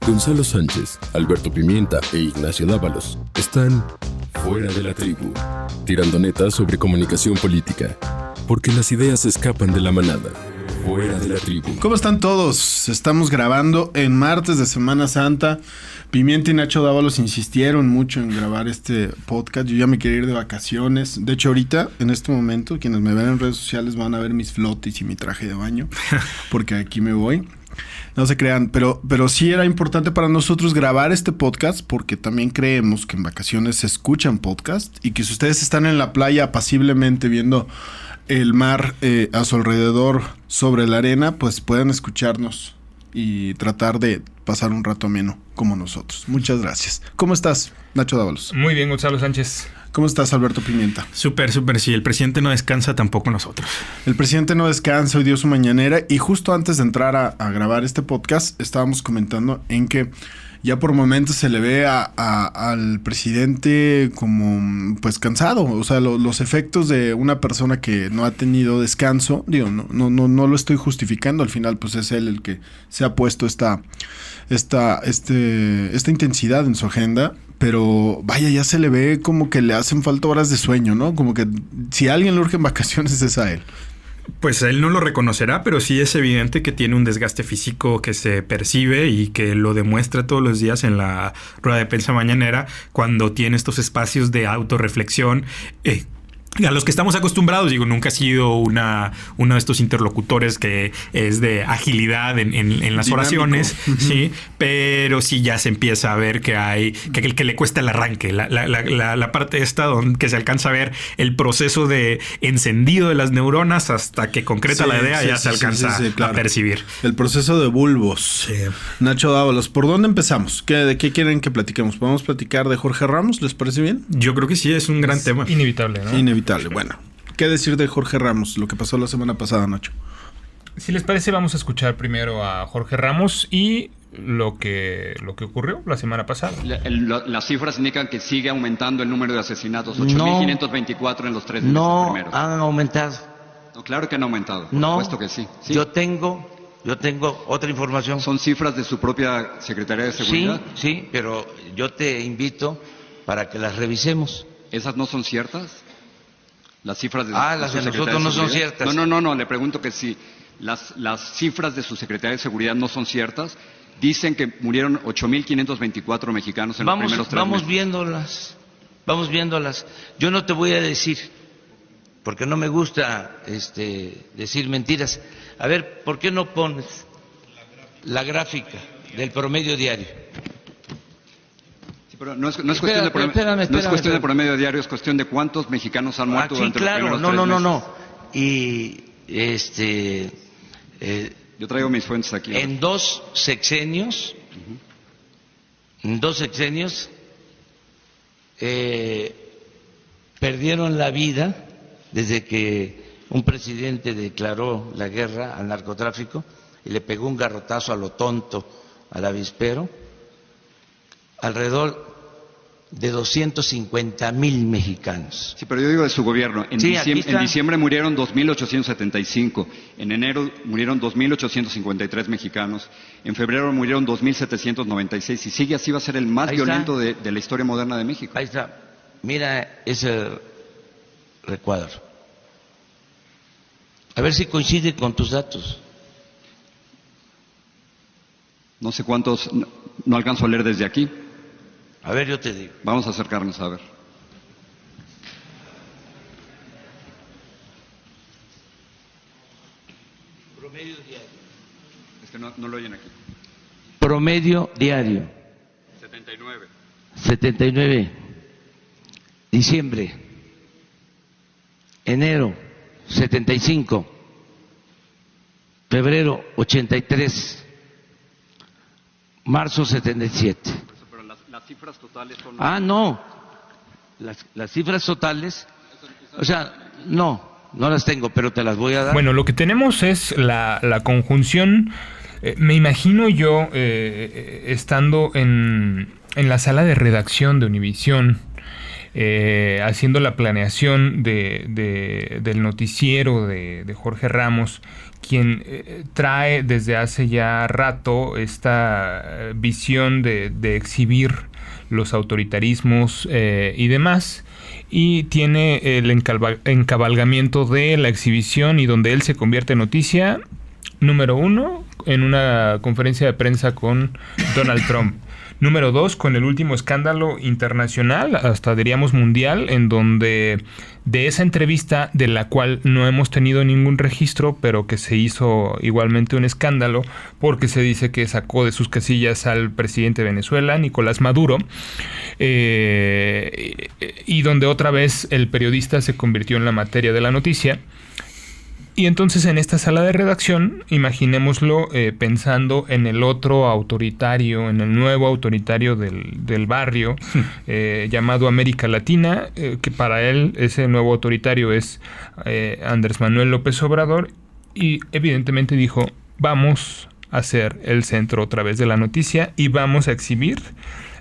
Gonzalo Sánchez, Alberto Pimienta e Ignacio Dávalos están fuera de la tribu, tirando netas sobre comunicación política, porque las ideas escapan de la manada. Fuera de la tribu. ¿Cómo están todos? Estamos grabando en martes de Semana Santa. Pimienta y Nacho Dávalos insistieron mucho en grabar este podcast. Yo ya me quería ir de vacaciones. De hecho, ahorita, en este momento, quienes me ven en redes sociales van a ver mis flotis y mi traje de baño, porque aquí me voy. No se crean, pero sí era importante para nosotros grabar este podcast porque también creemos que en vacaciones se escuchan podcasts y que si ustedes están en la playa apaciblemente viendo el mar a su alrededor sobre la arena, pues pueden escucharnos y tratar de pasar un rato ameno como nosotros. Muchas gracias. ¿Cómo estás, Nacho Dávalos? Muy bien, Gonzalo Sánchez. ¿Cómo estás, Alberto Pimienta? Súper. Sí, el presidente no descansa, tampoco nosotros. El presidente no descansa, hoy dio su mañanera y justo antes de entrar a grabar este podcast estábamos comentando en que ya por momentos se le ve al presidente como pues cansado, o sea, los efectos de una persona que no ha tenido descanso, digo, no lo estoy justificando, al final pues es él el que se ha puesto esta intensidad en su agenda, pero vaya, ya se le ve como que le hacen falta horas de sueño, ¿no? Como que si a alguien le urgen vacaciones es a él. Pues él no lo reconocerá, pero sí es evidente que tiene un desgaste físico que se percibe y que lo demuestra todos los días en la rueda de prensa mañanera cuando tiene estos espacios de autorreflexión. A los que estamos acostumbrados, digo, nunca ha sido uno de estos interlocutores que es de agilidad en las oraciones, sí, pero sí ya se empieza a ver que hay que le cuesta el arranque, la parte esta donde que se alcanza a ver el proceso de encendido de las neuronas hasta que concreta la idea, ya se alcanza a percibir. El proceso de bulbos. Sí. Nacho Dávalos, ¿por dónde empezamos? ¿De qué quieren que platiquemos? ¿Podemos platicar de Jorge Ramos? ¿Les parece bien? Yo creo que sí, es un gran tema. Inevitable, ¿no? Bueno, ¿qué decir de Jorge Ramos? Lo que pasó la semana pasada, Nacho. Si les parece, vamos a escuchar primero a Jorge Ramos y lo que ocurrió la semana pasada. Las cifras indican que sigue aumentando el número de asesinatos, 8.524 en los 3 meses primeros. No han aumentado. No, claro que han aumentado, por supuesto que sí. Yo tengo otra información. ¿Son cifras de su propia Secretaría de Seguridad? Sí, pero yo te invito para que las revisemos. ¿Esas no son ciertas? Las cifras de las de nosotros no son ciertas. No, le pregunto que si las cifras de su Secretaría de Seguridad no son ciertas. Dicen que murieron 8.524 mexicanos en los primeros 3 meses. Vamos viéndolas. Yo no te voy a decir, porque no me gusta decir mentiras. A ver, ¿por qué no pones la gráfica del promedio diario? Pero no es cuestión de promedio diario, es cuestión de cuántos mexicanos han muerto durante los primeros 3 meses. No. Y yo traigo mis fuentes aquí. En dos sexenios, perdieron la vida desde que un presidente declaró la guerra al narcotráfico y le pegó un garrotazo a lo tonto al avispero. Alrededor de 250,000 mexicanos. Sí, pero yo digo de su gobierno. En diciembre murieron 2.875. En enero murieron 2.853 mexicanos. En febrero murieron 2.796. Si sigue así va a ser el más violento de la historia moderna de México. Ahí está. Mira ese recuadro. A ver si coincide con tus datos. No sé cuántos, no alcanzo a leer desde aquí. A ver, yo te digo. Vamos a acercarnos a ver. Promedio diario. Es que no lo oyen aquí. Promedio diario. 79. Diciembre. Enero. 75. Febrero. 83. Marzo. 77. Las cifras totales son... No. Las cifras totales, o sea, no las tengo, pero te las voy a dar. Bueno, lo que tenemos es la conjunción. Me imagino yo estando en la sala de redacción de Univisión, haciendo la planeación del noticiero de Jorge Ramos, quien trae desde hace ya rato esta visión de exhibir los autoritarismos y demás, y tiene el encabalgamiento de la exhibición y donde él se convierte en noticia número 1 en una conferencia de prensa con Donald Trump. Número 2, con el último escándalo internacional, hasta diríamos mundial, en donde de esa entrevista, de la cual no hemos tenido ningún registro, pero que se hizo igualmente un escándalo, porque se dice que sacó de sus casillas al presidente de Venezuela, Nicolás Maduro, y donde otra vez el periodista se convirtió en la materia de la noticia. Y entonces en esta sala de redacción, imaginémoslo pensando en el otro autoritario, en el nuevo autoritario del barrio, llamado América Latina, que para él ese nuevo autoritario es Andrés Manuel López Obrador, y evidentemente dijo, vamos a ser el centro otra vez de la noticia y vamos a exhibir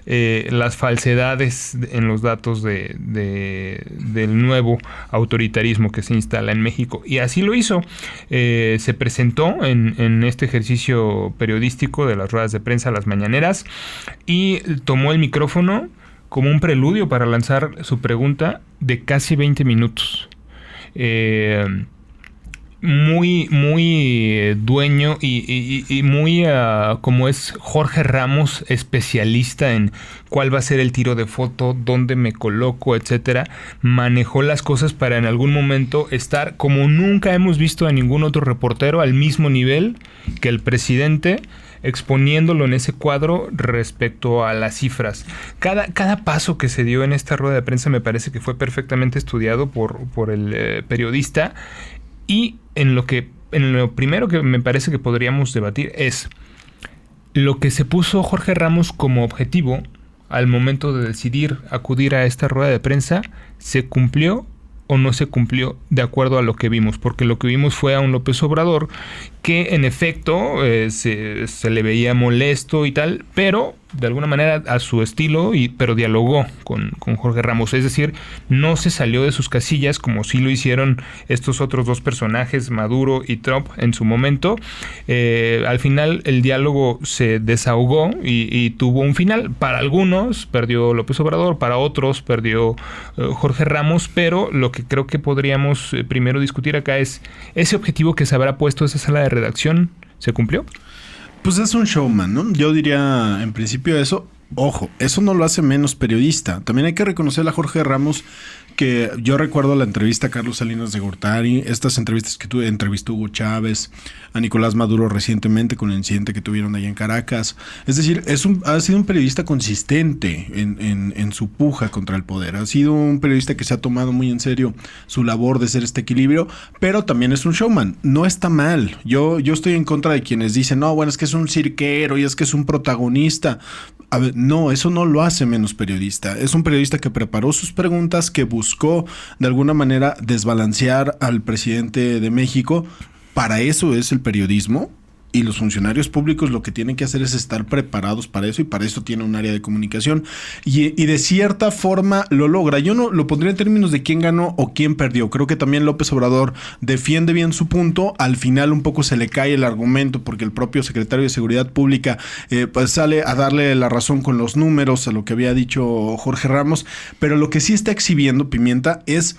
las falsedades en los datos del nuevo autoritarismo que se instala en México. Y así lo hizo. Se presentó en este ejercicio periodístico de las ruedas de prensa, las mañaneras, y tomó el micrófono como un preludio para lanzar su pregunta de casi 20 minutos. Muy dueño y muy como es Jorge Ramos, especialista en cuál va a ser el tiro de foto, dónde me coloco, etcétera. Manejó las cosas para en algún momento estar, como nunca hemos visto a ningún otro reportero, al mismo nivel que el presidente, exponiéndolo en ese cuadro respecto a las cifras. Cada paso que se dio en esta rueda de prensa me parece que fue perfectamente estudiado por el periodista. Y en lo primero que me parece que podríamos debatir es lo que se puso Jorge Ramos como objetivo al momento de decidir acudir a esta rueda de prensa, ¿se cumplió o no se cumplió de acuerdo a lo que vimos? Porque lo que vimos fue a un López Obrador que en efecto se le veía molesto y tal, pero de alguna manera a su estilo, pero dialogó con Jorge Ramos. Es decir, no se salió de sus casillas como sí lo hicieron estos otros dos personajes, Maduro y Trump, en su momento. Al final el diálogo se desahogó y tuvo un final. Para algunos perdió López Obrador, para otros perdió Jorge Ramos, pero lo que creo que podríamos primero discutir acá es ese objetivo que se habrá puesto esa sala de redacción, ¿se cumplió? Pues es un showman, ¿no? Yo diría en principio eso. Ojo, eso no lo hace menos periodista. También hay que reconocer a Jorge Ramos, que yo recuerdo la entrevista a Carlos Salinas de Gortari, estas entrevistas que entrevistó Hugo Chávez, a Nicolás Maduro recientemente con el incidente que tuvieron allá en Caracas. Es decir, ha sido un periodista consistente en su puja contra el poder. Ha sido un periodista que se ha tomado muy en serio su labor de ser este equilibrio, pero también es un showman. No está mal. Yo estoy en contra de quienes dicen, no, bueno, es que es un cirquero y es que es un protagonista. A ver, no, eso no lo hace menos periodista. Es un periodista que preparó sus preguntas, que buscó de alguna manera desbalancear al presidente de México. Para eso es el periodismo, y los funcionarios públicos lo que tienen que hacer es estar preparados para eso, y para eso tiene un área de comunicación, y de cierta forma lo logra. Yo no lo pondría en términos de quién ganó o quién perdió. Creo que también López Obrador defiende bien su punto. Al final un poco se le cae el argumento porque el propio secretario de Seguridad Pública pues sale a darle la razón con los números a lo que había dicho Jorge Ramos, pero lo que sí está exhibiendo Pimienta es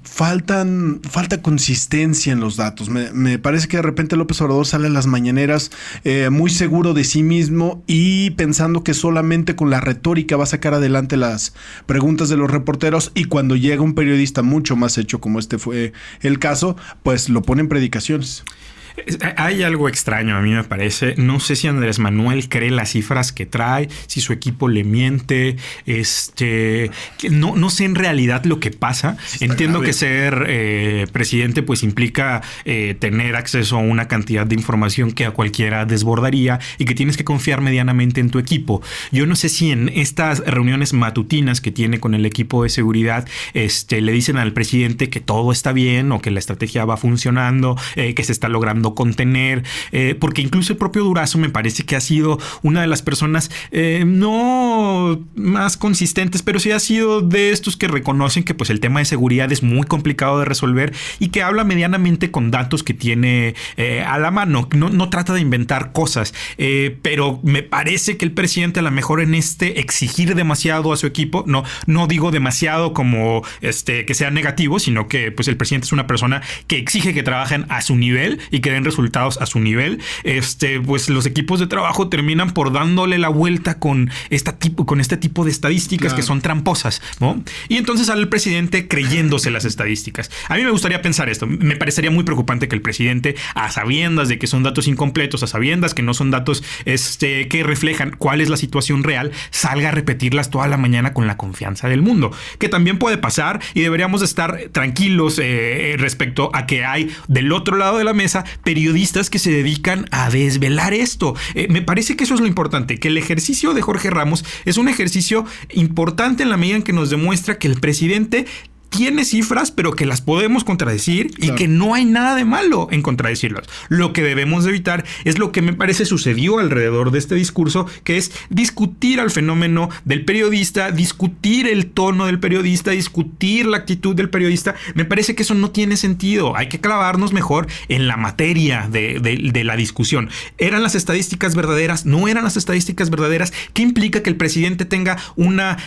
falta consistencia en los datos. Me parece que de repente López Obrador sale a las mañaneras muy seguro de sí mismo y pensando que solamente con la retórica va a sacar adelante las preguntas de los reporteros, y cuando llega un periodista mucho más hecho, como este fue el caso, pues lo pone en predicaciones. Hay algo extraño, a mí me parece. No sé si Andrés Manuel cree las cifras que trae, si su equipo le miente. No sé en realidad lo que pasa. Entiendo que ser presidente pues implica tener acceso a una cantidad de información que a cualquiera desbordaría y que tienes que confiar medianamente en tu equipo. Yo no sé si en estas reuniones matutinas que tiene con el equipo de seguridad le dicen al presidente que todo está bien o que la estrategia va funcionando, que se está logrando logrando contener, porque incluso el propio Durazo me parece que ha sido una de las personas no más consistentes, pero sí ha sido de estos que reconocen que pues el tema de seguridad es muy complicado de resolver y que habla medianamente con datos que tiene a la mano. No trata de inventar cosas, pero me parece que el presidente a lo mejor en exigir demasiado a su equipo, no digo demasiado como que sea negativo, sino que pues el presidente es una persona que exige que trabajen a su nivel y que den resultados a su nivel. Pues los equipos de trabajo terminan por dándole la vuelta con este tipo de estadísticas, claro, que son tramposas, ¿no? Y entonces sale el presidente creyéndose las estadísticas. A mí me gustaría pensar esto. Me parecería muy preocupante que el presidente, a sabiendas de que son datos incompletos, a sabiendas que no son datos que reflejan cuál es la situación real, salga a repetirlas toda la mañana con la confianza del mundo, que también puede pasar, y deberíamos estar tranquilos respecto a que hay del otro lado de la mesa periodistas que se dedican a desvelar esto. Me parece que eso es lo importante, que el ejercicio de Jorge Ramos es un ejercicio importante en la medida en que nos demuestra que el presidente tiene cifras, pero que las podemos contradecir, claro, y que no hay nada de malo en contradecirlas. Lo que debemos evitar es lo que me parece sucedió alrededor de este discurso, que es discutir al fenómeno del periodista, discutir el tono del periodista, discutir la actitud del periodista. Me parece que eso no tiene sentido. Hay que clavarnos mejor en la materia de la discusión. ¿Eran las estadísticas verdaderas? ¿No eran las estadísticas verdaderas? ¿Qué implica que el presidente tenga una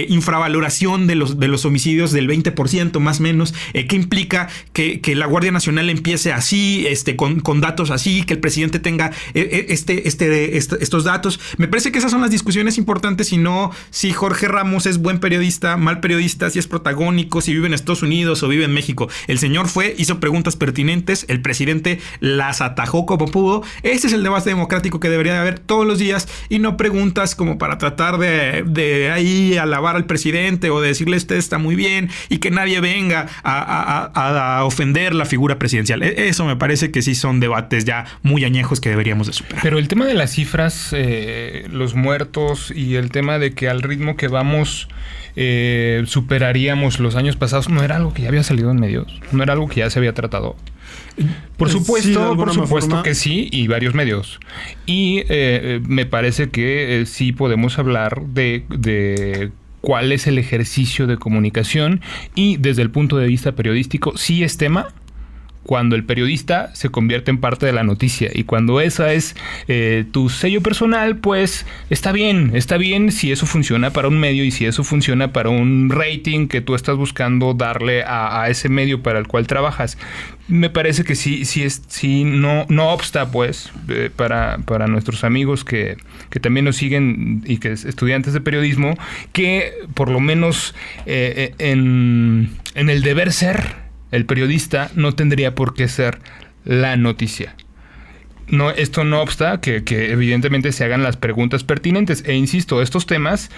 infravaloración de los homicidios del 20% más o menos? ¿Qué implica que la Guardia Nacional empiece así, con datos así, que el presidente tenga estos datos? Me parece que esas son las discusiones importantes, y no si Jorge Ramos es buen periodista, mal periodista, si es protagónico, si vive en Estados Unidos o vive en México. El señor hizo preguntas pertinentes, el presidente las atajó como pudo. Ese es el debate democrático que debería de haber todos los días, y no preguntas como para tratar de ahí alabar al presidente o de decirle usted está muy bien, y que nadie venga a ofender la figura presidencial. Eso me parece que sí son debates ya muy añejos que deberíamos de superar. Pero el tema de las cifras, los muertos, y el tema de que al ritmo que vamos superaríamos los años pasados, no era algo que ya había salido en medios, no era algo que ya se había tratado. Por supuesto que sí, y varios medios. Y me parece que sí podemos hablar de cuál es el ejercicio de comunicación, y desde el punto de vista periodístico sí es tema cuando el periodista se convierte en parte de la noticia, y cuando esa es tu sello personal, pues está bien si eso funciona para un medio y si eso funciona para un rating que tú estás buscando darle a ese medio para el cual trabajas. Me parece que sí no obsta, pues, para nuestros amigos que también nos siguen y que es estudiantes de periodismo, que por lo menos en el deber ser, el periodista no tendría por qué ser la noticia. No, esto no obsta que evidentemente se hagan las preguntas pertinentes. E insisto, estos temas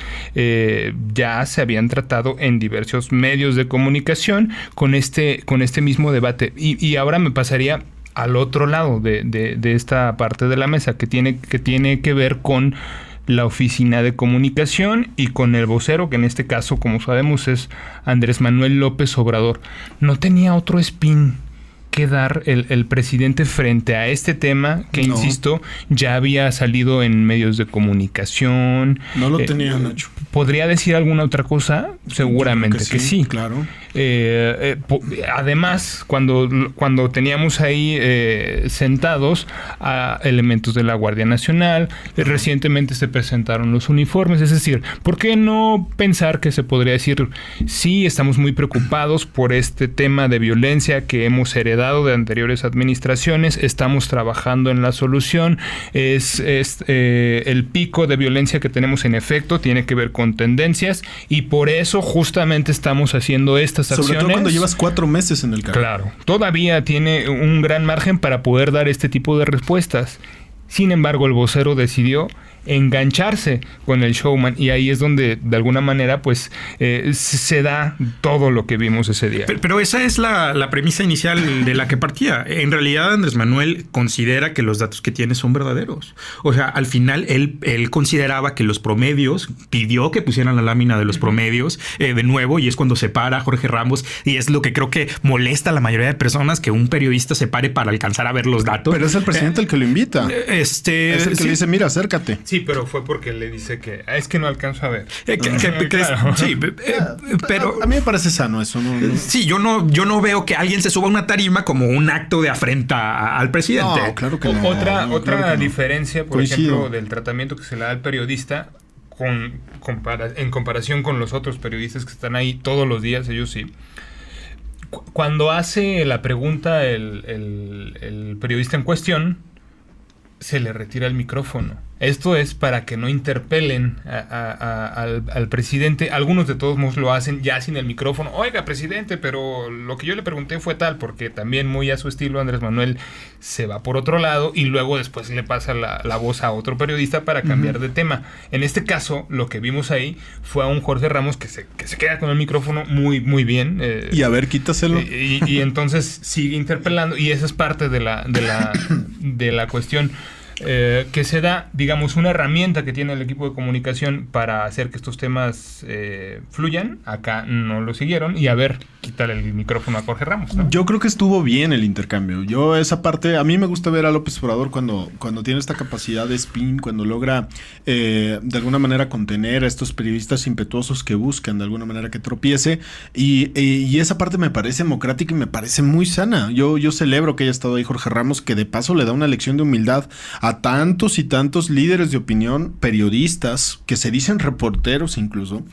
ya se habían tratado en diversos medios de comunicación con este mismo debate. Y ahora me pasaría al otro lado de esta parte de la mesa, que tiene que ver con la oficina de comunicación y con el vocero, que en este caso, como sabemos, es Andrés Manuel López Obrador. No tenía otro spin que dar el presidente frente a este tema que, no, insisto, ya había salido en medios de comunicación. No lo tenía, Nacho. ¿Podría decir alguna otra cosa? Seguramente que sí. Claro. Además, cuando teníamos ahí sentados a elementos de la Guardia Nacional, recientemente se presentaron los uniformes. Es decir, ¿por qué no pensar que se podría decir, sí, estamos muy preocupados por este tema de violencia que hemos heredado de anteriores administraciones, estamos trabajando en la solución, es el pico de violencia que tenemos en efecto tiene que ver con tendencias, y por eso justamente estamos haciendo estas acciones. Sobre todo cuando llevas 4 meses en el cargo. Claro, todavía tiene un gran margen para poder dar este tipo de respuestas. Sin embargo, el vocero decidió engancharse con el showman, y ahí es donde de alguna manera pues se da todo lo que vimos ese día. Pero esa es la premisa inicial de la que partía. En realidad Andrés Manuel considera que los datos que tiene son verdaderos. O sea, al final él consideraba que los promedios, pidió que pusieran la lámina de los promedios de nuevo, y es cuando se para Jorge Ramos, y es lo que creo que molesta a la mayoría de personas, que un periodista se pare para alcanzar a ver los datos. Pero es el presidente el que lo invita. Es el que le dice, mira, acércate. Sí, pero fue porque le dice que es que no alcanzo a ver. Claro. Sí, pero a mí me parece sano eso. No. Sí, yo no veo que alguien se suba a una tarima como un acto de afrenta al presidente. No, claro que no. Otra diferencia, por ejemplo, del tratamiento que se le da al periodista en comparación con los otros periodistas que están ahí todos los días, ellos sí. Cuando hace la pregunta el periodista en cuestión, se le retira el micrófono. Esto es para que no interpelen al presidente. Algunos de todos modos lo hacen ya sin el micrófono. Oiga, presidente, pero lo que yo le pregunté fue tal, porque también muy a su estilo Andrés Manuel se va por otro lado y luego después le pasa la voz a otro periodista para cambiar de tema. En este caso, lo que vimos ahí fue a un Jorge Ramos que se queda con el micrófono muy, muy bien. Y a ver, quítaselo. Y entonces sigue interpelando, y esa es parte de la cuestión. Que se da, digamos, una herramienta que tiene el equipo de comunicación para hacer que estos temas fluyan. Acá no lo siguieron, y a ver, quítale el micrófono a Jorge Ramos, ¿no? Yo creo que estuvo bien el intercambio. Yo esa parte, a mí me gusta ver a López Obrador cuando tiene esta capacidad de spin, cuando logra de alguna manera contener a estos periodistas impetuosos que buscan de alguna manera que tropiece, y esa parte me parece democrática y me parece muy sana. Yo celebro que haya estado ahí Jorge Ramos, que de paso le da una lección de humildad a tantos y tantos líderes de opinión, periodistas, que se dicen reporteros incluso,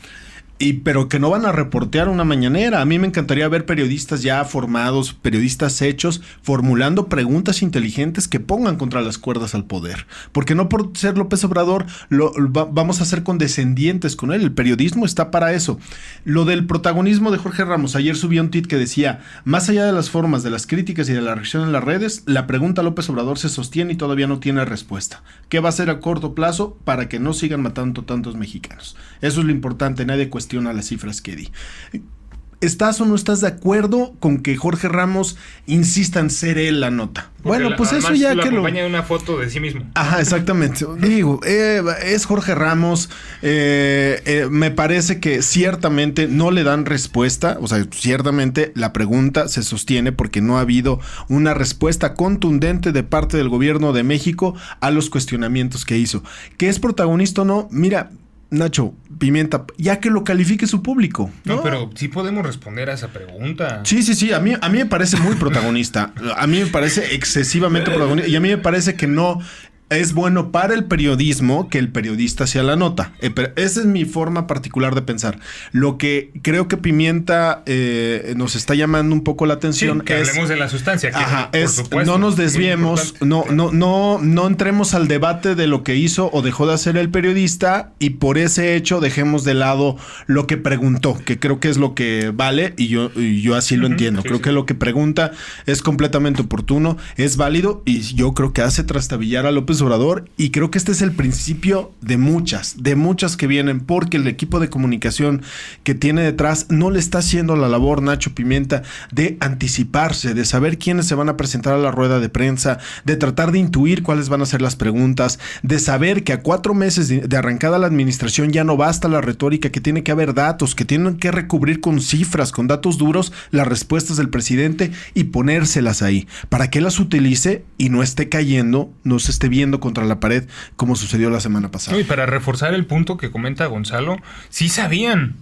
pero que no van a reportear una mañanera. A mí me encantaría ver periodistas ya formados, periodistas hechos, formulando preguntas inteligentes que pongan contra las cuerdas al poder. Porque no por ser López Obrador vamos a ser condescendientes con él. El periodismo está para eso. Lo del protagonismo de Jorge Ramos, ayer subí un tuit que decía, más allá de las formas, de las críticas y de la reacción en las redes, la pregunta a López Obrador se sostiene y todavía no tiene respuesta. ¿Qué va a hacer a corto plazo para que no sigan matando tantos mexicanos? Eso es lo importante, nadie cuestiona las cifras que di. ¿Estás o no estás de acuerdo con que Jorge Ramos insista en ser él la nota? Porque bueno, pues eso ya que lo acompaña de una foto de sí mismo. Ajá, exactamente. Digo, es Jorge Ramos. Me parece que ciertamente no le dan respuesta. O sea, ciertamente la pregunta se sostiene porque no ha habido una respuesta contundente de parte del gobierno de México a los cuestionamientos que hizo. ¿Que es protagonista o no? Mira, Nacho, Pimienta, ya que lo califique su público. No, pero sí podemos responder a esa pregunta. Sí. A mí me parece muy protagonista. A mí me parece excesivamente protagonista. Y a mí me parece que no es bueno para el periodismo que el periodista sea la nota. Esa es mi forma particular de pensar. Lo que creo que Pimienta nos está llamando un poco la atención que es... hablemos de la sustancia. Que por supuesto, no nos desviemos, no entremos al debate de lo que hizo o dejó de hacer el periodista, y por ese hecho dejemos de lado lo que preguntó, que creo que es lo que vale, y yo así lo entiendo. Creo que lo que pregunta es completamente oportuno, es válido, y yo creo que hace trastabillar a López Obrador, y creo que este es el principio de muchas que vienen, porque el equipo de comunicación que tiene detrás no le está haciendo la labor, Nacho Pimienta, de anticiparse, de saber quiénes se van a presentar a la rueda de prensa, de tratar de intuir cuáles van a ser las preguntas, de saber que a 4 meses de arrancada la administración ya no basta la retórica, que tiene que haber datos, que tienen que recubrir con cifras, con datos duros, las respuestas del presidente y ponérselas ahí, para que las utilice y no esté cayendo, no se esté viendo contra la pared como sucedió la semana pasada. Y para reforzar el punto que comenta Gonzalo, sí sabían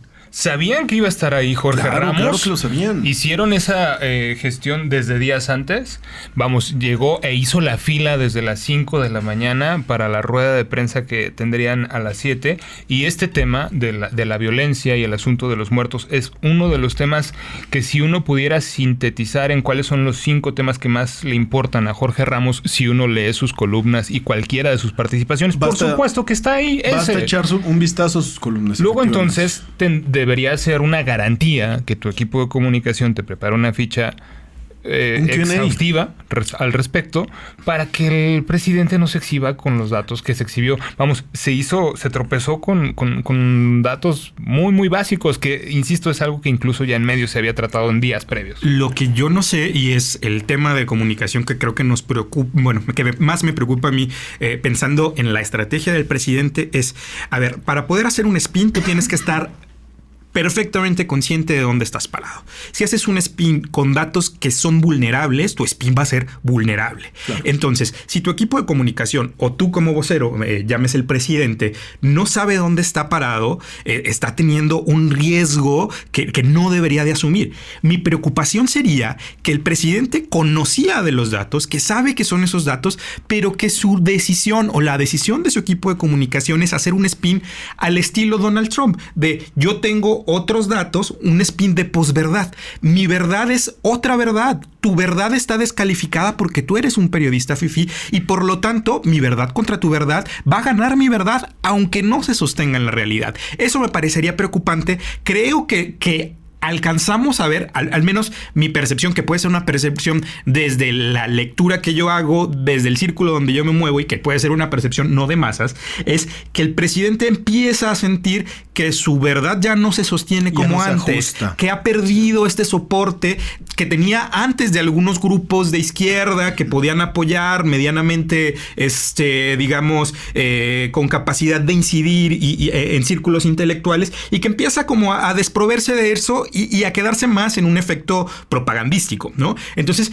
que iba a estar ahí Jorge Ramos. Claro que lo sabían. Hicieron esa gestión desde días antes. Vamos, llegó e hizo la fila desde las 5 de la mañana para la rueda de prensa que tendrían a las 7. Y este tema de la violencia y el asunto de los muertos es uno de los temas que, si uno pudiera sintetizar en cuáles son los 5 temas que más le importan a Jorge Ramos, si uno lee sus columnas y cualquiera de sus participaciones, por supuesto que está ahí. Basta echar un vistazo a sus columnas. Luego entonces debería ser una garantía que tu equipo de comunicación te prepare una ficha exhaustiva al respecto para que el presidente no se exhiba con los datos que se exhibió. Vamos, se tropezó con datos muy, muy básicos que, insisto, es algo que incluso ya en medios se había tratado en días previos. Lo que yo no sé, y es el tema de comunicación que creo que nos preocupa, bueno, que más me preocupa a mí, pensando en la estrategia del presidente, es, a ver, para poder hacer un spin, tú tienes que estar perfectamente consciente de dónde estás parado. Si haces un spin con datos que son vulnerables, tu spin va a ser vulnerable. Claro. Entonces, si tu equipo de comunicación o tú como vocero, llámese el presidente, no sabe dónde está parado, está teniendo un riesgo que no debería de asumir. Mi preocupación sería que el presidente conocía de los datos, que sabe que son esos datos, pero que su decisión o la decisión de su equipo de comunicación es hacer un spin al estilo Donald Trump, de yo tengo otros datos, un spin de posverdad. Mi verdad es otra verdad. Tu verdad está descalificada porque tú eres un periodista fifí y por lo tanto mi verdad contra tu verdad va a ganar mi verdad aunque no se sostenga en la realidad. Eso me parecería preocupante. Creo que alcanzamos a ver, al menos mi percepción, que puede ser una percepción desde la lectura que yo hago, desde el círculo donde yo me muevo y que puede ser una percepción no de masas, es que el presidente empieza a sentir que su verdad ya no se sostiene como antes, que ha perdido este soporte que tenía antes de algunos grupos de izquierda que podían apoyar medianamente, digamos, con capacidad de incidir y en círculos intelectuales, y que empieza como a desproverse de eso y a quedarse más en un efecto propagandístico, ¿no? Entonces,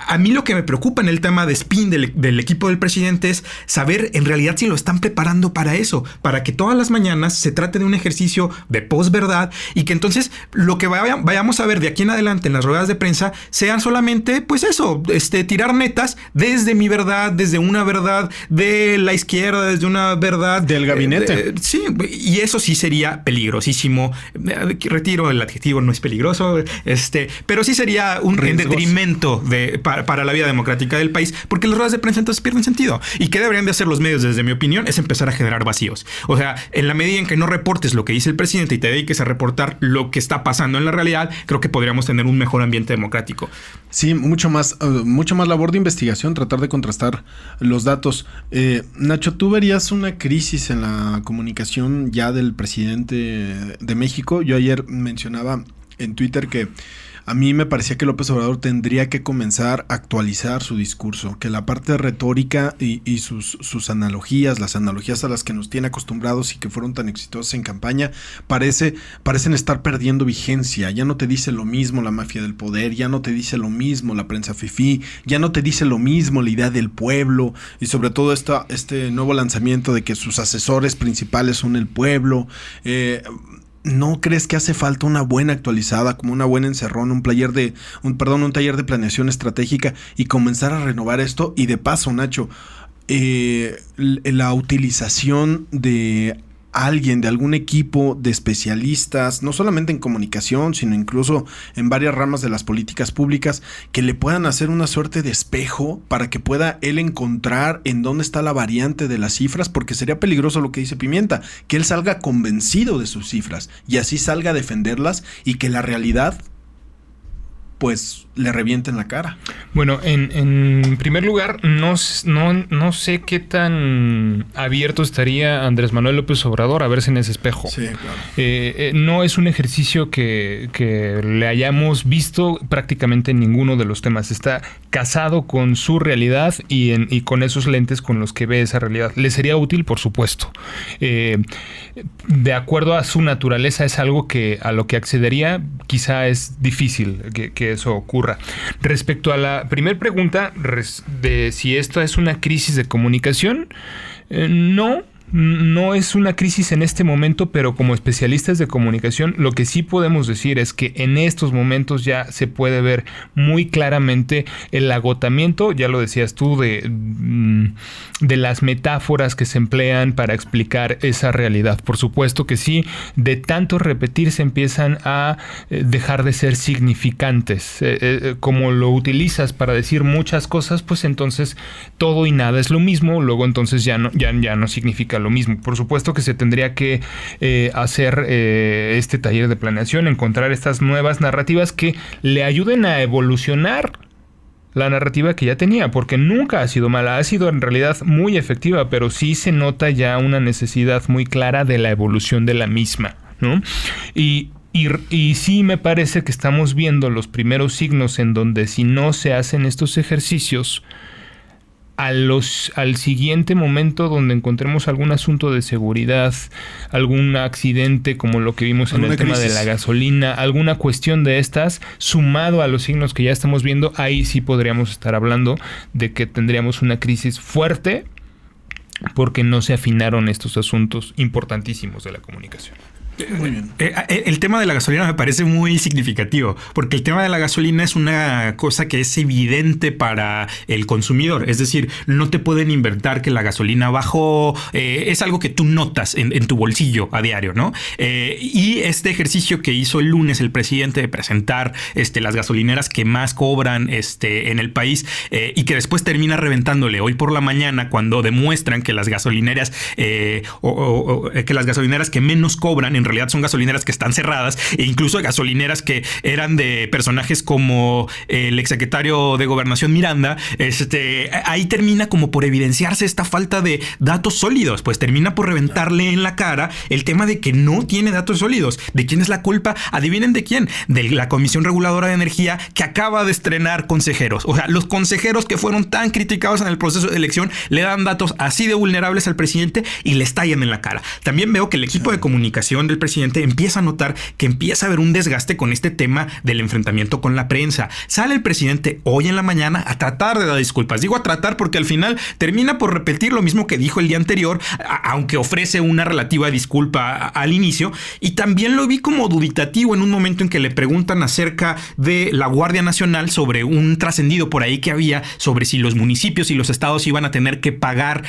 a mí lo que me preocupa en el tema de spin del equipo del presidente es saber en realidad si lo están preparando para eso, para que todas las mañanas se trate de un ejercicio de posverdad y que entonces lo que vayamos a ver de aquí en adelante en las ruedas de prensa sean solamente, pues eso, tirar netas desde mi verdad, desde una verdad de la izquierda, desde una verdad del gabinete. Sí, y eso sí sería peligrosísimo. Retiro el adjetivo, no es peligroso, pero sí sería un detrimento para la vida democrática del país, porque las ruedas de prensa entonces pierden sentido. ¿Y qué deberían de hacer los medios, desde mi opinión? Es empezar a generar vacíos. O sea, en la medida en que no reportes lo que dice el presidente y te dediques a reportar lo que está pasando en la realidad, creo que podríamos tener un mejor ambiente democrático. Sí, mucho más labor de investigación, tratar de contrastar los datos. Nacho, ¿tú verías una crisis en la comunicación ya del presidente de México? Yo ayer mencionaba en Twitter que a mí me parecía que López Obrador tendría que comenzar a actualizar su discurso, que la parte retórica y sus analogías, las analogías a las que nos tiene acostumbrados y que fueron tan exitosas en campaña, parecen estar perdiendo vigencia. Ya no te dice lo mismo la mafia del poder, ya no te dice lo mismo la prensa fifí, ya no te dice lo mismo la idea del pueblo, y sobre todo este nuevo lanzamiento de que sus asesores principales son el pueblo. ¿No crees que hace falta una buena actualizada, como una buena encerrón, un taller de planeación estratégica y comenzar a renovar esto? Y de paso, Nacho, la utilización de algún equipo de especialistas, no solamente en comunicación, sino incluso en varias ramas de las políticas públicas, que le puedan hacer una suerte de espejo para que pueda él encontrar en dónde está la variante de las cifras, porque sería peligroso lo que dice Pimienta, que él salga convencido de sus cifras y así salga a defenderlas y que la realidad pues le revienten la cara. Bueno, en primer lugar, no sé qué tan abierto estaría Andrés Manuel López Obrador a verse en ese espejo. Sí, claro. No es un ejercicio que le hayamos visto prácticamente en ninguno de los temas. Está casado con su realidad y con esos lentes con los que ve esa realidad. Le sería útil, por supuesto. De acuerdo a su naturaleza, es algo a lo que accedería. Quizá es difícil que eso ocurra. Respecto a la primera pregunta de si esto es una crisis de comunicación, no es una crisis en este momento, pero como especialistas de comunicación, lo que sí podemos decir es que en estos momentos ya se puede ver muy claramente el agotamiento, ya lo decías tú, de las metáforas que se emplean para explicar esa realidad. Por supuesto que sí, de tanto repetir se empiezan a dejar de ser significantes. Como lo utilizas para decir muchas cosas, pues entonces todo y nada es lo mismo, luego entonces ya no significa lo mismo. Por supuesto que se tendría que hacer este taller de planeación, encontrar estas nuevas narrativas que le ayuden a evolucionar la narrativa que ya tenía, porque nunca ha sido mala, ha sido en realidad muy efectiva, pero sí se nota ya una necesidad muy clara de la evolución de la misma, ¿no? Y sí me parece que estamos viendo los primeros signos en donde si no se hacen estos ejercicios, al siguiente momento donde encontremos algún asunto de seguridad, algún accidente como lo que vimos en el tema de la gasolina, alguna cuestión de estas, sumado a los signos que ya estamos viendo, ahí sí podríamos estar hablando de que tendríamos una crisis fuerte porque no se afinaron estos asuntos importantísimos de la comunicación. Muy bien. El tema de la gasolina me parece muy significativo, porque el tema de la gasolina es una cosa que es evidente para el consumidor. Es decir, no te pueden inventar que la gasolina bajó. Es algo que tú notas en tu bolsillo a diario, ¿no? Y este ejercicio que hizo el lunes el presidente de presentar las gasolineras que más cobran en el país y que después termina reventándole hoy por la mañana cuando demuestran que las gasolineras que las gasolineras que menos cobran en realidad son gasolineras que están cerradas, e incluso gasolineras que eran de personajes como el exsecretario de Gobernación Miranda. Ahí termina como por evidenciarse esta falta de datos sólidos, pues termina por reventarle en la cara el tema de que no tiene datos sólidos. ¿De quién es la culpa? Adivinen de quién. De la Comisión Reguladora de Energía, que acaba de estrenar consejeros. O sea, los consejeros que fueron tan criticados en el proceso de elección le dan datos así de vulnerables al presidente y le estallan en la cara. También veo que el equipo de comunicación del presidente empieza a notar que empieza a haber un desgaste con este tema del enfrentamiento con la prensa. Sale el presidente hoy en la mañana a tratar de dar disculpas. Digo a tratar porque al final termina por repetir lo mismo que dijo el día anterior, aunque ofrece una relativa disculpa al inicio. Y también lo vi como dubitativo en un momento en que le preguntan acerca de la Guardia Nacional sobre un trascendido por ahí que había sobre si los municipios y los estados iban a tener que pagar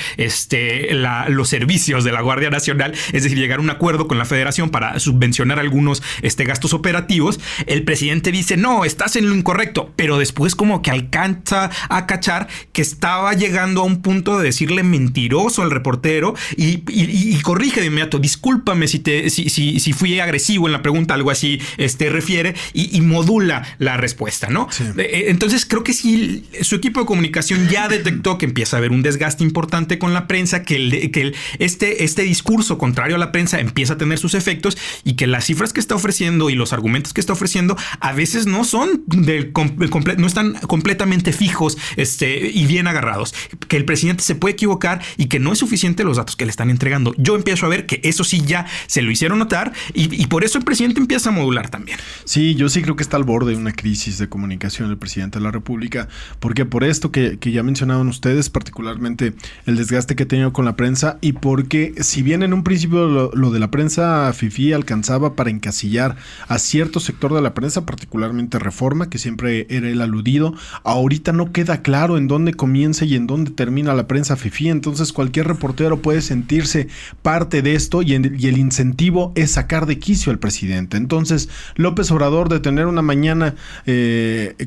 los servicios de la Guardia Nacional, es decir, llegar a un acuerdo con la Federación para subvencionar algunos gastos operativos. El presidente dice, no, estás en lo incorrecto, pero después como que alcanza a cachar que estaba llegando a un punto de decirle mentiroso al reportero y corrige de inmediato, discúlpame si fui agresivo en la pregunta, algo así refiere, y modula la respuesta, ¿no? Sí. Entonces creo que sí, su equipo de comunicación ya detectó que empieza a haber un desgaste importante con la prensa, que este discurso contrario a la prensa empieza a tener sus efectos y que las cifras que está ofreciendo y los argumentos que está ofreciendo a veces no son no están completamente fijos y bien agarrados, que el presidente se puede equivocar y que no es suficiente los datos que le están entregando. Yo empiezo a ver que eso sí ya se lo hicieron notar y por eso el presidente empieza a modular también. Sí, yo sí creo que está al borde de una crisis de comunicación el presidente de la República, porque por esto que ya mencionaban ustedes, particularmente el desgaste que ha tenido con la prensa, y porque si bien en un principio lo de la prensa fifí alcanzaba para encasillar a cierto sector de la prensa, particularmente Reforma, que siempre era el aludido, ahorita no queda claro en dónde comienza y en dónde termina la prensa fifí. Entonces cualquier reportero puede sentirse parte de esto y el incentivo es sacar de quicio al presidente. Entonces López Obrador, de tener una mañana,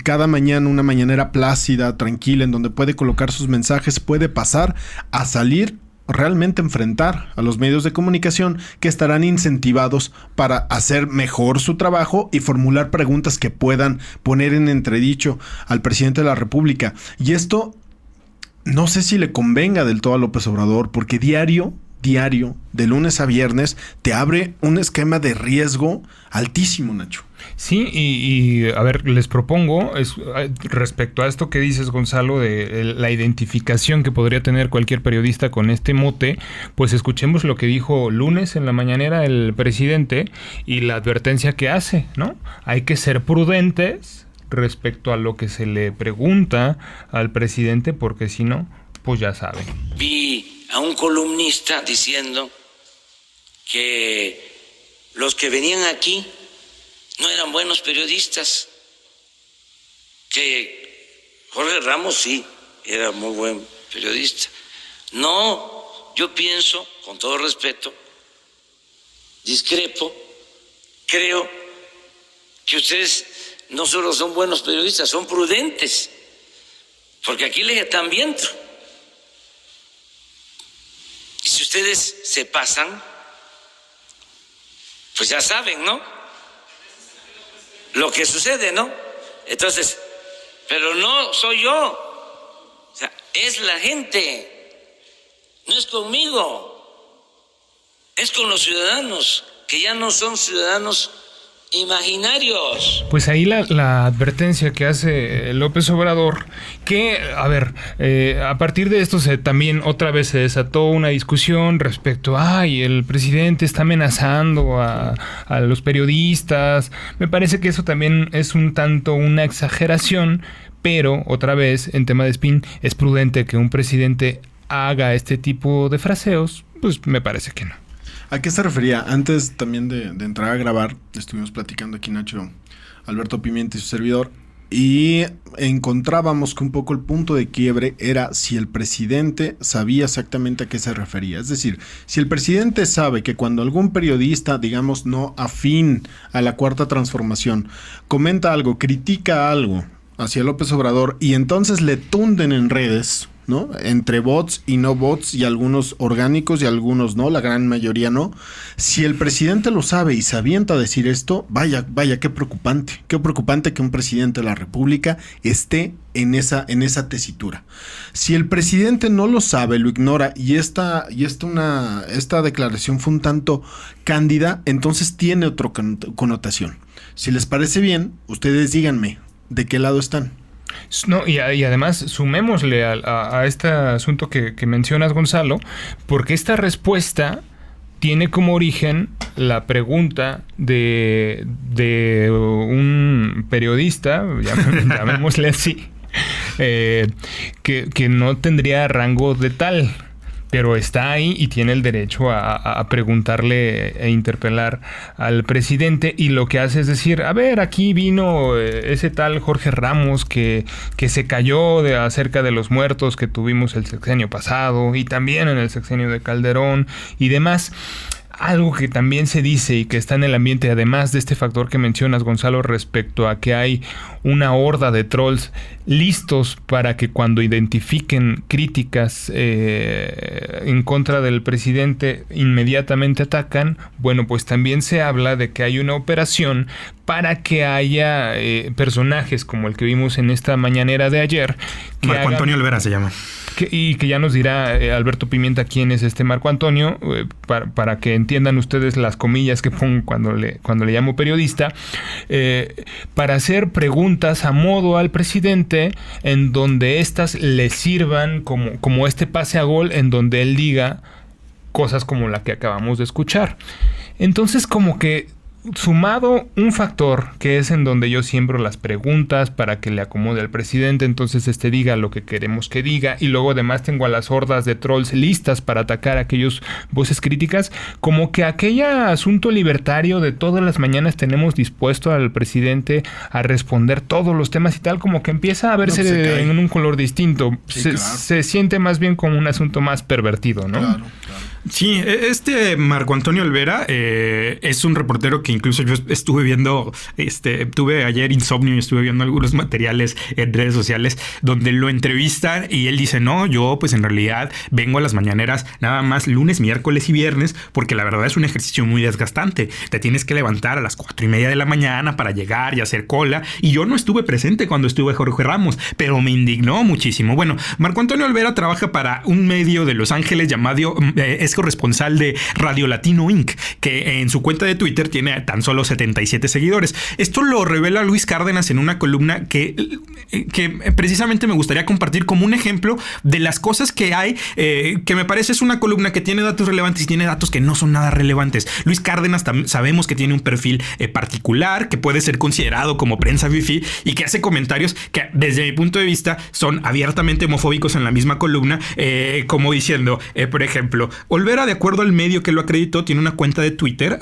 cada mañana una mañanera plácida, tranquila, en donde puede colocar sus mensajes, puede pasar a salir realmente enfrentar a los medios de comunicación que estarán incentivados para hacer mejor su trabajo y formular preguntas que puedan poner en entredicho al presidente de la República. Y esto no sé si le convenga del todo a López Obrador, porque diario, de lunes a viernes, te abre un esquema de riesgo altísimo, Nacho. Sí, y a ver, les propongo, respecto a esto que dices, Gonzalo, de la identificación que podría tener cualquier periodista con este mote, pues escuchemos lo que dijo lunes en la mañanera el presidente y la advertencia que hace, ¿no? Hay que ser prudentes respecto a lo que se le pregunta al presidente, porque si no, pues ya saben. Vi a un columnista diciendo que los que venían aquí no eran buenos periodistas, que Jorge Ramos sí era muy buen periodista. No, yo pienso, con todo respeto, discrepo, creo que ustedes no solo son buenos periodistas, son prudentes, porque aquí les están viendo. Y si ustedes se pasan, pues ya saben, ¿no? Lo que sucede, ¿no? Entonces, Pero no soy yo, o sea, es la gente, no es conmigo, es con los ciudadanos, que ya no son ciudadanos imaginarios. Pues ahí la advertencia que hace López Obrador, que, a ver, a partir de esto también otra vez se desató una discusión respecto a, el presidente está amenazando a los periodistas. Me parece que eso también es un tanto una exageración, pero otra vez, en tema de spin, es prudente que un presidente haga este tipo de fraseos. Pues me parece que no. ¿A qué se refería? Antes también de entrar a grabar, estuvimos platicando aquí Nacho, Alberto Pimienta y su servidor, y encontrábamos que un poco el punto de quiebre era si el presidente sabía exactamente a qué se refería. Es decir, si el presidente sabe que cuando algún periodista, digamos, no afín a la Cuarta Transformación, comenta algo, critica algo hacia López Obrador y entonces le tunden en redes, ¿no? Entre bots y no bots, y algunos orgánicos y algunos no, la gran mayoría no. Si el presidente lo sabe y se avienta a decir esto, vaya, qué preocupante que un presidente de la República esté en esa tesitura. Si el presidente no lo sabe, lo ignora y esta declaración fue un tanto cándida, entonces tiene otra connotación. Si les parece bien, ustedes díganme, ¿de qué lado están? No, y además sumémosle a este asunto que mencionas, Gonzalo, porque esta respuesta tiene como origen la pregunta de un periodista, llamémosle así, que no tendría rango de tal, pero está ahí y tiene el derecho a preguntarle e interpelar al presidente, y lo que hace es decir, a ver, aquí vino ese tal Jorge Ramos que se cayó acerca de los muertos que tuvimos el sexenio pasado y también en el sexenio de Calderón y demás. Algo que también se dice y que está en el ambiente, además de este factor que mencionas, Gonzalo, respecto a que hay una horda de trolls listos para que cuando identifiquen críticas en contra del presidente inmediatamente atacan. Bueno, pues también se habla de que hay una operación para que haya personajes como el que vimos en esta mañanera de ayer. Marco Antonio Olvera se llama. Y que ya nos dirá Alberto Pimienta quién es este Marco Antonio, para que entiendan ustedes las comillas que pongo cuando le llamo periodista, para hacer preguntas a modo al presidente en donde éstas le sirvan como este pase a gol, en donde él diga cosas como la que acabamos de escuchar. Entonces, como que sumado un factor que es en donde yo siembro las preguntas para que le acomode al presidente, entonces diga lo que queremos que diga, y luego además tengo a las hordas de trolls listas para atacar a aquellos voces críticas, como que aquel asunto libertario de todas las mañanas tenemos dispuesto al presidente a responder todos los temas y tal, como que empieza a verse en un color distinto. Sí, claro. Se siente más bien como un asunto más pervertido, ¿no? Claro. Sí, Marco Antonio Olvera es un reportero que incluso yo estuve viendo, tuve ayer insomnio y estuve viendo algunos materiales en redes sociales donde lo entrevistan y él dice, no, yo pues en realidad vengo a las mañaneras nada más lunes, miércoles y viernes, porque la verdad es un ejercicio muy desgastante. Te tienes que levantar a las 4:30 de la mañana para llegar y hacer cola, y yo no estuve presente cuando estuve Jorge Ramos, pero me indignó muchísimo. Bueno, Marco Antonio Olvera trabaja para un medio de Los Ángeles llamado es corresponsal de Radio Latino Inc., que en su cuenta de Twitter tiene tan solo 77 seguidores. Esto lo revela Luis Cárdenas en una columna que precisamente me gustaría compartir como un ejemplo de las cosas que hay, que me parece es una columna que tiene datos relevantes y tiene datos que no son nada relevantes. Luis Cárdenas sabemos que tiene un perfil particular, que puede ser considerado como prensa fifí y que hace comentarios que desde mi punto de vista son abiertamente homofóbicos en la misma columna, como diciendo, por ejemplo, Olvera, de acuerdo al medio que lo acreditó, tiene una cuenta de Twitter,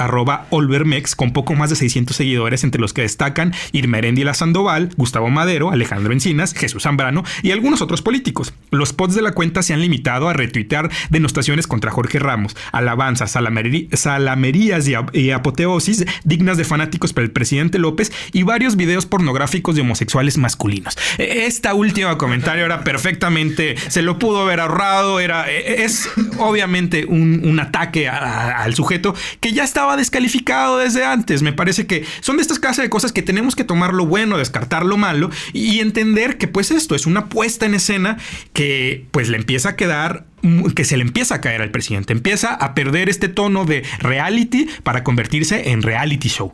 @Olvermex, con poco más de 600 seguidores, entre los que destacan Irma Eréndira Sandoval, Gustavo Madero, Alejandro Encinas, Jesús Zambrano y algunos otros políticos. Los posts de la cuenta se han limitado a retuitear denostaciones contra Jorge Ramos, alabanzas, salamerías y apoteosis dignas de fanáticos para el presidente López, y varios videos pornográficos de homosexuales masculinos. Esta última comentario era perfectamente, se lo pudo haber ahorrado, es obviamente un ataque al sujeto que ya estaba descalificado desde antes. Me parece que son de estas clases de cosas que tenemos que tomar lo bueno, descartar lo malo y entender que pues esto es una puesta en escena que pues le empieza a quedar, que se le empieza a caer al presidente, empieza a perder este tono de reality para convertirse en reality show.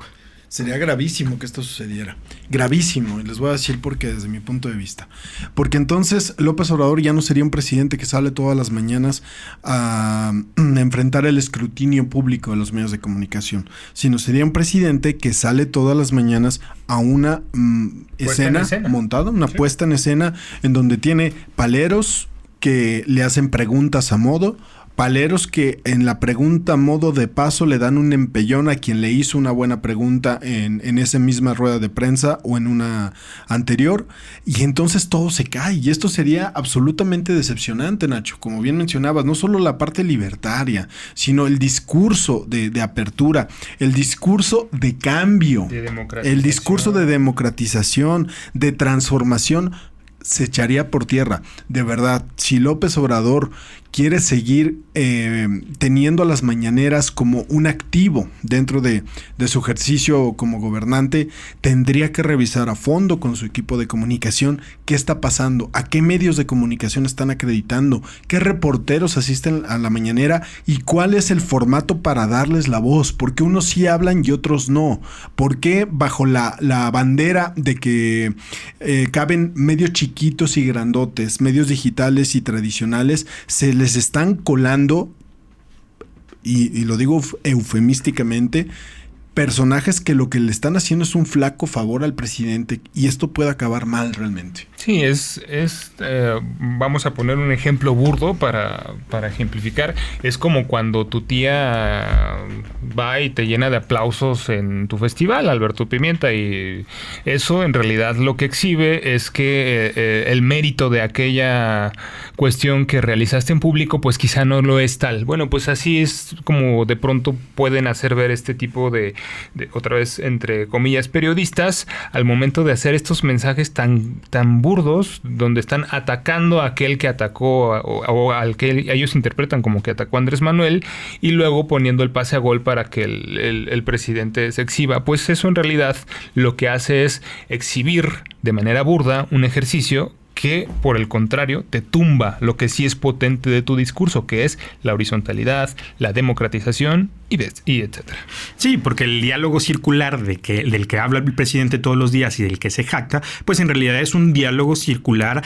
Sería gravísimo que esto sucediera. Gravísimo. Y les voy a decir por qué desde mi punto de vista. Porque entonces López Obrador ya no sería un presidente que sale todas las mañanas a enfrentar el escrutinio público de los medios de comunicación, sino sería un presidente que sale todas las mañanas a una escena montada, una puesta en escena en donde tiene paleros que le hacen preguntas a modo, paleros que en la pregunta a modo de paso le dan un empellón a quien le hizo una buena pregunta en esa misma rueda de prensa o en una anterior, y entonces todo se cae, y esto sería absolutamente decepcionante, Nacho. Como bien mencionabas, no solo la parte libertaria, sino el discurso de apertura, el discurso de cambio, el discurso de democratización, de transformación, se echaría por tierra. De verdad, si López Obrador quiere seguir teniendo a las mañaneras como un activo dentro de su ejercicio como gobernante, tendría que revisar a fondo con su equipo de comunicación qué está pasando, a qué medios de comunicación están acreditando, qué reporteros asisten a la mañanera y cuál es el formato para darles la voz, porque unos sí hablan y otros no, porque bajo la bandera de que caben medios chiquitos y grandotes, medios digitales y tradicionales, se les están colando, y lo digo eufemísticamente, personajes que lo que le están haciendo es un flaco favor al presidente, y esto puede acabar mal realmente. Sí, vamos a poner un ejemplo burdo para ejemplificar. Es como cuando tu tía va y te llena de aplausos en tu festival, Alberto Pimienta, y eso en realidad lo que exhibe es que el mérito de aquella cuestión que realizaste en público pues quizá no lo es tal. Bueno, pues así es como de pronto pueden hacer ver este tipo de otra vez entre comillas periodistas al momento de hacer estos mensajes tan burdos, donde están atacando a aquel que atacó o al que ellos interpretan como que atacó a Andrés Manuel, y luego poniendo el pase a gol para que el presidente se exhiba. Pues eso en realidad lo que hace es exhibir de manera burda un ejercicio que, por el contrario, te tumba lo que sí es potente de tu discurso, que es la horizontalidad, la democratización y etcétera. Sí, porque el diálogo circular del que habla el presidente todos los días y del que se jacta, pues en realidad es un diálogo circular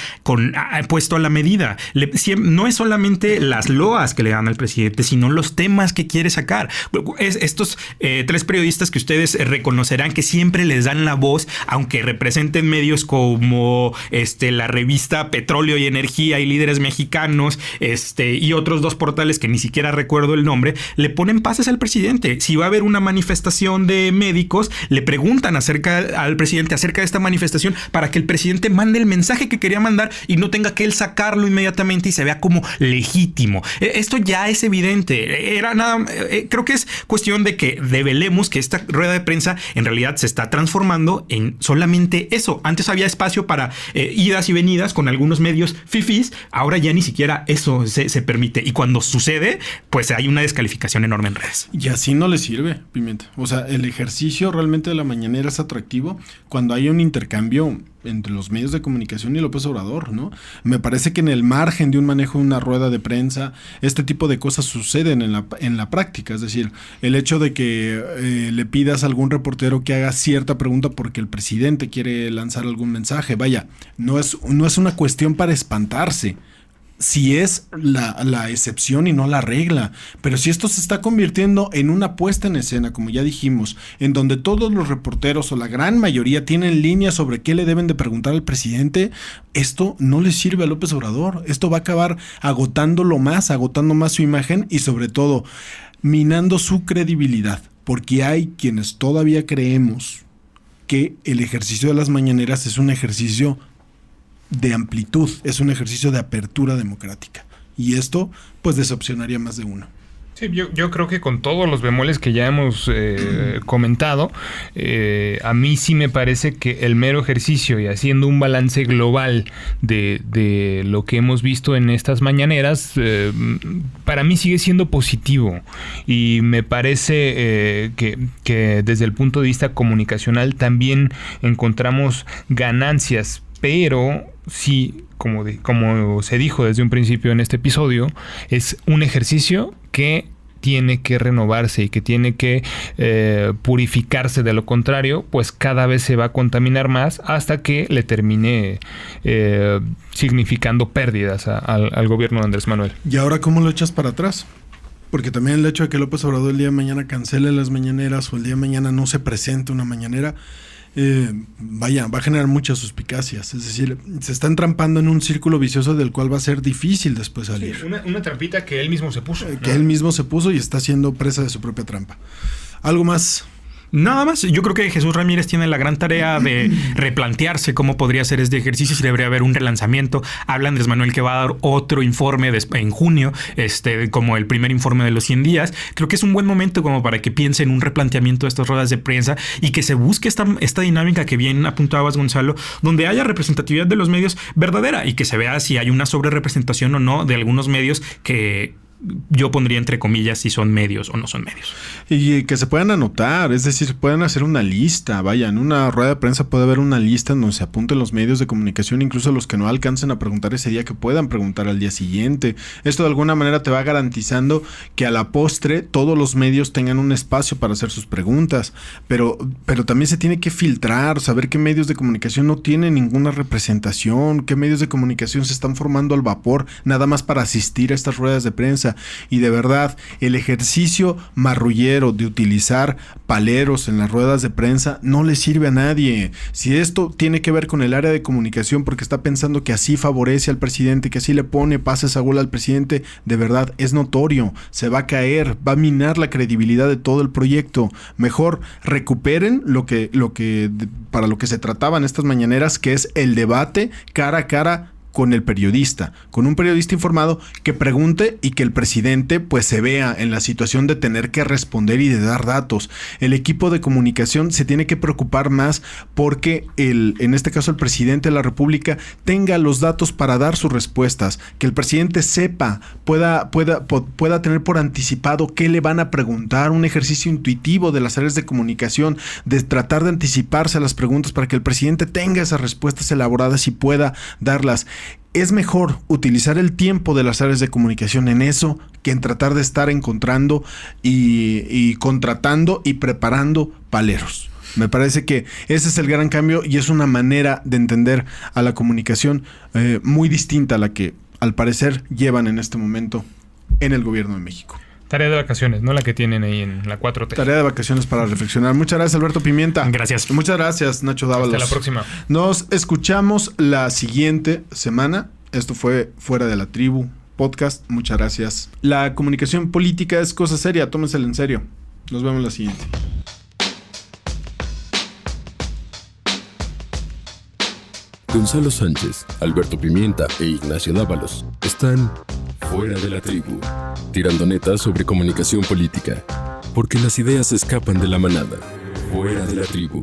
puesto a la medida. No es solamente las loas que le dan al presidente, sino los temas que quiere sacar. Estos tres periodistas que ustedes reconocerán que siempre les dan la voz, aunque representen medios como la revista Petróleo y Energía y Líderes Mexicanos, y otros dos portales que ni siquiera recuerdo el nombre, le ponen pases al presidente. Si va a haber una manifestación de médicos, le preguntan al presidente acerca de esta manifestación para que el presidente mande el mensaje que quería mandar y no tenga que él sacarlo inmediatamente y se vea como legítimo. Esto ya es evidente. Creo que es cuestión de que develemos que esta rueda de prensa en realidad se está transformando en solamente eso. Antes había espacio para idas y venidas con algunos medios fifís, ahora ya ni siquiera eso se permite, y cuando sucede pues hay una descalificación enorme en redes. Y así no le sirve, Pimienta. O sea, el ejercicio realmente de la mañanera es atractivo cuando hay un intercambio entre los medios de comunicación y López Obrador, ¿no? Me parece que en el margen de un manejo de una rueda de prensa, este tipo de cosas suceden en la práctica. Es decir, el hecho de que le pidas a algún reportero que haga cierta pregunta porque el presidente quiere lanzar algún mensaje, vaya, no es una cuestión para espantarse. Si es la excepción y no la regla, pero si esto se está convirtiendo en una puesta en escena, como ya dijimos, en donde todos los reporteros o la gran mayoría tienen líneas sobre qué le deben de preguntar al presidente, esto no le sirve a López Obrador. Esto va a acabar agotando más su imagen y sobre todo minando su credibilidad, porque hay quienes todavía creemos que el ejercicio de las mañaneras es un ejercicio de amplitud, es un ejercicio de apertura democrática, y esto pues decepcionaría más de uno. Sí, yo creo que con todos los bemoles que ya hemos comentado, a mí sí me parece que el mero ejercicio y haciendo un balance global de lo que hemos visto en estas mañaneras, para mí sigue siendo positivo, y me parece que desde el punto de vista comunicacional también encontramos ganancias, pero sí, como se dijo desde un principio en este episodio, es un ejercicio que tiene que renovarse y que tiene que purificarse. De lo contrario, pues cada vez se va a contaminar más hasta que le termine significando pérdidas al gobierno de Andrés Manuel. ¿Y ahora cómo lo echas para atrás? Porque también el hecho de que López Obrador el día de mañana cancele las mañaneras o el día de mañana no se presente una mañanera, va a generar muchas suspicacias. Es decir, se está entrampando en un círculo vicioso del cual va a ser difícil después salir. Sí, una trampita que él mismo se puso. Que él mismo se puso y está siendo presa de su propia trampa. ¿Algo más? Nada más, yo creo que Jesús Ramírez tiene la gran tarea de replantearse cómo podría ser este ejercicio, si debería haber un relanzamiento. Habla Andrés Manuel que va a dar otro informe en junio, como el primer informe de los 100 días. Creo que es un buen momento como para que piense en un replanteamiento de estas ruedas de prensa y que se busque esta dinámica que bien apuntabas, Gonzalo, donde haya representatividad de los medios verdadera y que se vea si hay una sobrerepresentación o no de algunos medios que yo pondría entre comillas si son medios o no son medios. Y que se puedan anotar, es decir, puedan hacer una lista. Vaya, en una rueda de prensa puede haber una lista en donde se apunten los medios de comunicación, incluso los que no alcancen a preguntar ese día, que puedan preguntar al día siguiente. Esto de alguna manera te va garantizando que a la postre todos los medios tengan un espacio para hacer sus preguntas. Pero también se tiene que filtrar, saber qué medios de comunicación no tienen ninguna representación, qué medios de comunicación se están formando al vapor, nada más para asistir a estas ruedas de prensa. Y de verdad, el ejercicio marrullero de utilizar paleros en las ruedas de prensa no le sirve a nadie. Si esto tiene que ver con el área de comunicación porque está pensando que así favorece al presidente, que así le pone pases a gol al presidente, de verdad es notorio, se va a caer, va a minar la credibilidad de todo el proyecto. Mejor recuperen para lo que se trataban estas mañaneras, que es el debate cara a cara con el periodista, con un periodista informado que pregunte y que el presidente pues se vea en la situación de tener que responder y de dar datos. El equipo de comunicación se tiene que preocupar más porque en este caso el presidente de la República tenga los datos para dar sus respuestas, que el presidente sepa, pueda tener por anticipado qué le van a preguntar, un ejercicio intuitivo de las áreas de comunicación, de tratar de anticiparse a las preguntas para que el presidente tenga esas respuestas elaboradas y pueda darlas. Es mejor utilizar el tiempo de las áreas de comunicación en eso que en tratar de estar encontrando y contratando y preparando paleros. Me parece que ese es el gran cambio y es una manera de entender a la comunicación muy distinta a la que al parecer llevan en este momento en el gobierno de México. Tarea de vacaciones, no la que tienen ahí en la 4T. Tarea de vacaciones para reflexionar. Muchas gracias, Alberto Pimienta. Gracias. Muchas gracias, Nacho Dávalos. Hasta la próxima. Nos escuchamos la siguiente semana. Esto fue Fuera de la Tribu Podcast. Muchas gracias. La comunicación política es cosa seria. Tómensela en serio. Nos vemos la siguiente. Gonzalo Sánchez, Alberto Pimienta e Ignacio Dávalos están Fuera de la Tribu, tirando neta sobre comunicación política, porque las ideas escapan de la manada. Fuera de la Tribu.